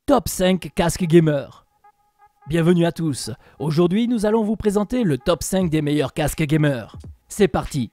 Top 5 casques gamer. Bienvenue à tous. Aujourd'hui, nous allons vous présenter le top 5 des meilleurs casques gamer. C'est parti.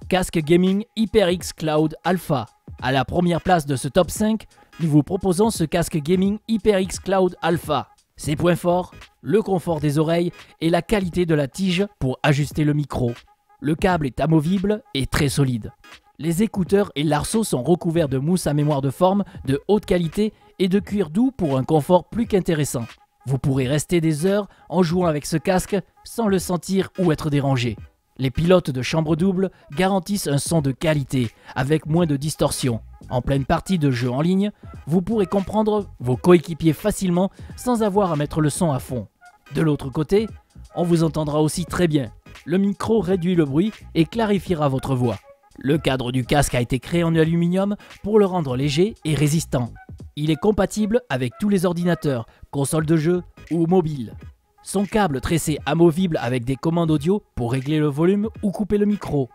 Casque gaming HyperX Cloud Alpha. À la première place de ce top 5, nous vous proposons ce casque gaming HyperX Cloud Alpha. Ses points forts, le confort des oreilles et la qualité de la tige pour ajuster le micro. Le câble est amovible et très solide. Les écouteurs et l'arceau sont recouverts de mousse à mémoire de forme de haute qualité et de cuir doux pour un confort plus qu'intéressant. Vous pourrez rester des heures en jouant avec ce casque sans le sentir ou être dérangé. Les pilotes de chambre double garantissent un son de qualité avec moins de distorsion. En pleine partie de jeu en ligne, vous pourrez comprendre vos coéquipiers facilement sans avoir à mettre le son à fond. De l'autre côté, on vous entendra aussi très bien. Le micro réduit le bruit et clarifiera votre voix. Le cadre du casque a été créé en aluminium pour le rendre léger et résistant. Il est compatible avec tous les ordinateurs, consoles de jeu ou mobiles. Son câble tressé amovible avec des commandes audio pour régler le volume ou couper le micro.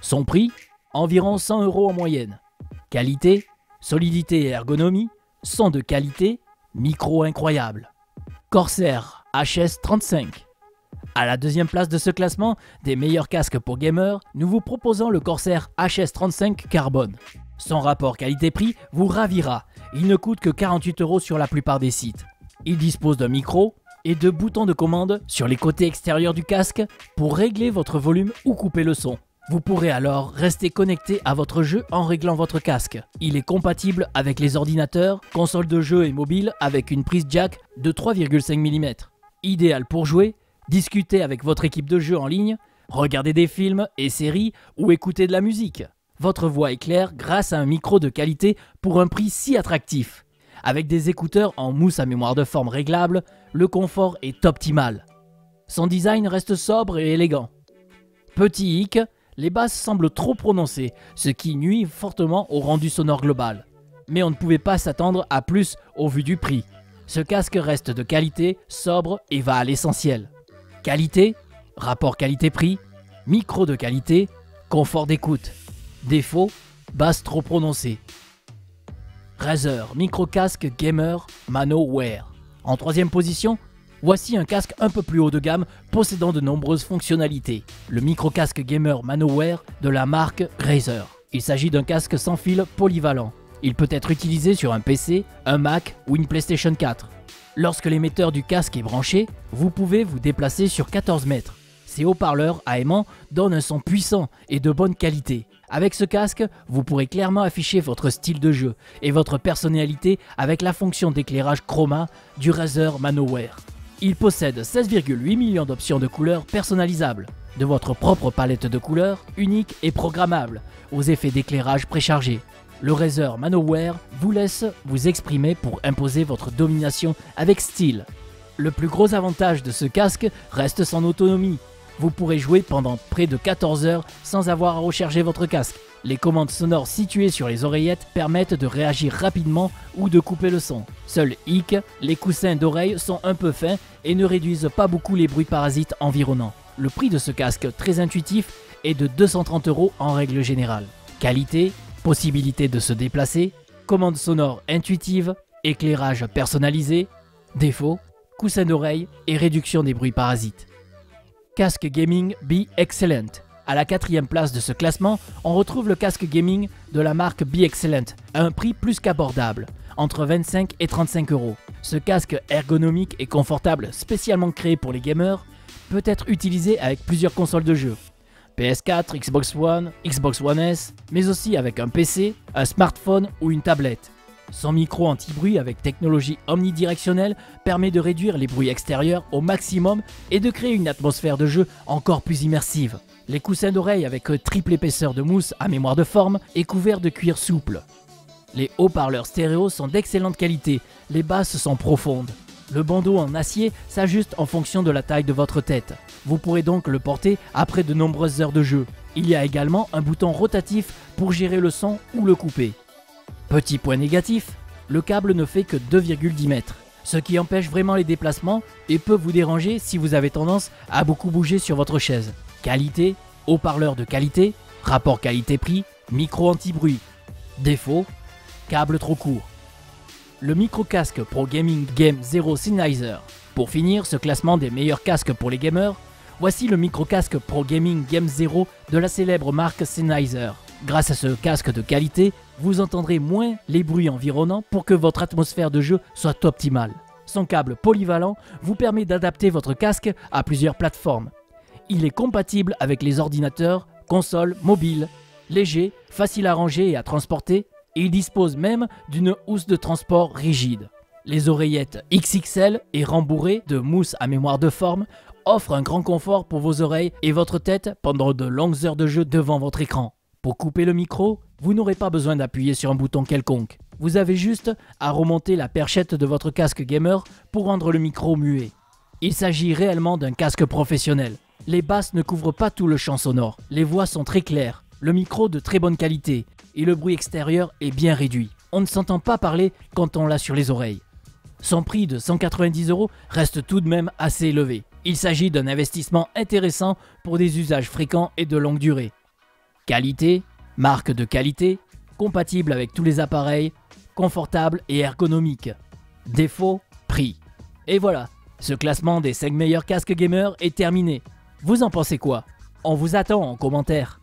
Son prix, environ 100 € en moyenne. Qualité, solidité et ergonomie, son de qualité, micro incroyable. Corsair HS35. À la deuxième place de ce classement des meilleurs casques pour gamers, nous vous proposons le Corsair HS35 Carbone. Son rapport qualité-prix vous ravira. Il ne coûte que 48 € sur la plupart des sites. Il dispose d'un micro et de boutons de commande sur les côtés extérieurs du casque pour régler votre volume ou couper le son. Vous pourrez alors rester connecté à votre jeu en réglant votre casque. Il est compatible avec les ordinateurs, consoles de jeux et mobiles avec une prise jack de 3,5 mm. Idéal pour jouer, discuter avec votre équipe de jeu en ligne, regarder des films et séries ou écouter de la musique. Votre voix est claire grâce à un micro de qualité pour un prix si attractif. Avec des écouteurs en mousse à mémoire de forme réglable, le confort est optimal. Son design reste sobre et élégant. Petit hic, les basses semblent trop prononcées, ce qui nuit fortement au rendu sonore global. Mais on ne pouvait pas s'attendre à plus au vu du prix. Ce casque reste de qualité, sobre et va à l'essentiel. Qualité, rapport qualité-prix, micro de qualité, confort d'écoute. Défaut, basse trop prononcée. Razer micro-casque gamer ManoWear. En troisième position, voici un casque un peu plus haut de gamme possédant de nombreuses fonctionnalités. Le micro-casque gamer ManoWear de la marque Razer. Il s'agit d'un casque sans fil polyvalent. Il peut être utilisé sur un PC, un Mac ou une PlayStation 4. Lorsque l'émetteur du casque est branché, vous pouvez vous déplacer sur 14 mètres. Ces haut-parleurs à aimant donnent un son puissant et de bonne qualité. Avec ce casque, vous pourrez clairement afficher votre style de jeu et votre personnalité avec la fonction d'éclairage chroma du Razer ManoWear. Il possède 16,8 millions d'options de couleurs personnalisables, de votre propre palette de couleurs unique et programmable, aux effets d'éclairage préchargés. Le Razer ManoWear vous laisse vous exprimer pour imposer votre domination avec style. Le plus gros avantage de ce casque reste son autonomie. Vous pourrez jouer pendant près de 14 heures sans avoir à recharger votre casque. Les commandes sonores situées sur les oreillettes permettent de réagir rapidement ou de couper le son. Seul hic, les coussins d'oreille sont un peu fins et ne réduisent pas beaucoup les bruits parasites environnants. Le prix de ce casque très intuitif est de 230 € en règle générale. Qualité, possibilité de se déplacer, commandes sonores intuitives, éclairage personnalisé, défaut, coussins d'oreille et réduction des bruits parasites. Casque gaming Be Excellent. À la quatrième place de ce classement, on retrouve le casque gaming de la marque Be Excellent, à un prix plus qu'abordable, entre 25 et 35 €. Ce casque ergonomique et confortable, spécialement créé pour les gamers, peut être utilisé avec plusieurs consoles de jeux. PS4, Xbox One, Xbox One S, mais aussi avec un PC, un smartphone ou une tablette. Son micro anti-bruit avec technologie omnidirectionnelle permet de réduire les bruits extérieurs au maximum et de créer une atmosphère de jeu encore plus immersive. Les coussins d'oreille avec triple épaisseur de mousse à mémoire de forme et couverts de cuir souple. Les haut-parleurs stéréo sont d'excellente qualité, les basses sont profondes. Le bandeau en acier s'ajuste en fonction de la taille de votre tête. Vous pourrez donc le porter après de nombreuses heures de jeu. Il y a également un bouton rotatif pour gérer le son ou le couper. Petit point négatif, le câble ne fait que 2,10 mètres, ce qui empêche vraiment les déplacements et peut vous déranger si vous avez tendance à beaucoup bouger sur votre chaise. Qualité, haut-parleur de qualité, rapport qualité-prix, micro anti-bruit. Défaut, câble trop court. le micro-casque Pro Gaming Game Zero Sennheiser. Pour finir ce classement des meilleurs casques pour les gamers, voici le micro-casque Pro Gaming Game Zero de la célèbre marque Sennheiser. Grâce à ce casque de qualité, vous entendrez moins les bruits environnants pour que votre atmosphère de jeu soit optimale. Son câble polyvalent vous permet d'adapter votre casque à plusieurs plateformes. Il est compatible avec les ordinateurs, consoles, mobiles, léger, facile à ranger et à transporter, et il dispose même d'une housse de transport rigide. Les oreillettes XXL et rembourrées de mousse à mémoire de forme offrent un grand confort pour vos oreilles et votre tête pendant de longues heures de jeu devant votre écran. Pour couper le micro, vous n'aurez pas besoin d'appuyer sur un bouton quelconque. Vous avez juste à remonter la perchette de votre casque gamer pour rendre le micro muet. Il s'agit réellement d'un casque professionnel. Les basses ne couvrent pas tout le champ sonore, les voix sont très claires, le micro de très bonne qualité et le bruit extérieur est bien réduit. On ne s'entend pas parler quand on l'a sur les oreilles. Son prix de 190 € reste tout de même assez élevé. Il s'agit d'un investissement intéressant pour des usages fréquents et de longue durée. Qualité, marque de qualité, compatible avec tous les appareils, confortable et ergonomique. Défaut, prix. Et voilà, ce classement des 5 meilleurs casques gamers est terminé. Vous en pensez quoi? On vous attend en commentaire.